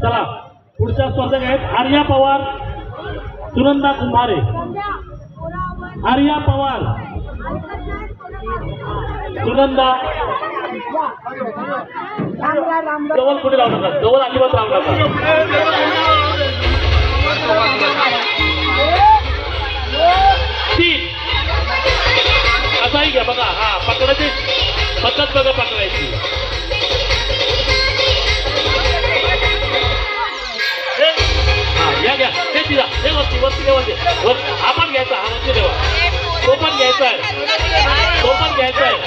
चला पुढच्या स्पर्धक आहेत आर्या पवार, सुनंदा कुंभारे. आर्या पवार, सुनंदा. जवळ कुठे लावू नका, जवळ अजिबात लावू नका. तीन असाही घ्या बघा. हा पकडायची पद्धत बघा पकडायची. या घ्या हे तिला हे वरती वरती वरती आपण घ्यायचा. हा वरती देवा तो पण घ्यायचा आहे, तो पण घ्यायचा आहे.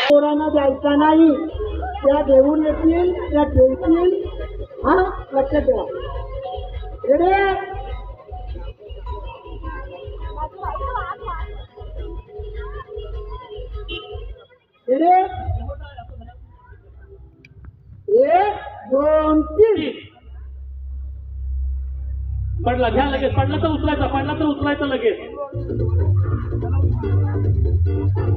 पोरांना द्यायचा नाही, त्या देऊन येतील, त्या ठेवतील. हा लक्षात ठेवा. रेडे रेडे 1 2 3. पडला घ्या लगेच. पडला तर उचलायचा, पडला तर उचलायचं लगेच.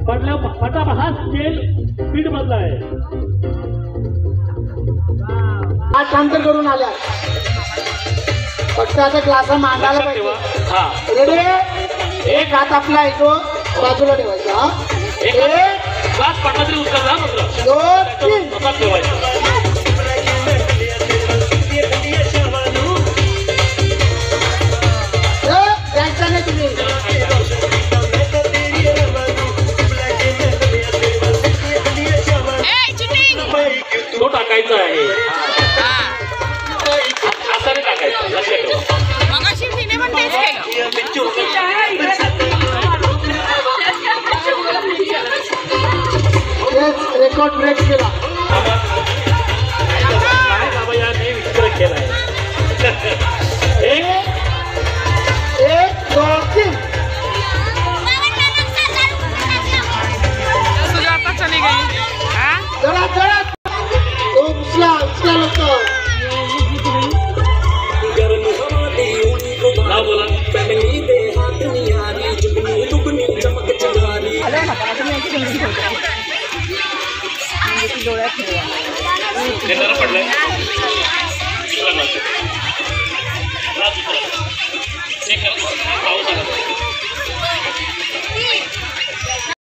पडल्यावर फटाफट हा स्केल स्पीड मधला आहे. हा शांत करून आल्या फक्त आता ग्लास मांडायला पाहिजे. रेडी एक हात आपला येतो बाजूला ठेवायचा. एक ग्लास पडला तरी उचलायचा. मात्र 2 3 ठेवायचं. तो टाकायचा आहे. असं नाही टाकायचं. लक्षात ठेवा. मगाशी तिने पण तेच केलं. रेकॉर्ड ब्रेक केला. बाबा याने विचित्र केलाय. 1 2 3. तुझ्या आता चली गई. चला चला तो उचला उचला लवकर. नाव बोला. पडलंय पाऊस आला.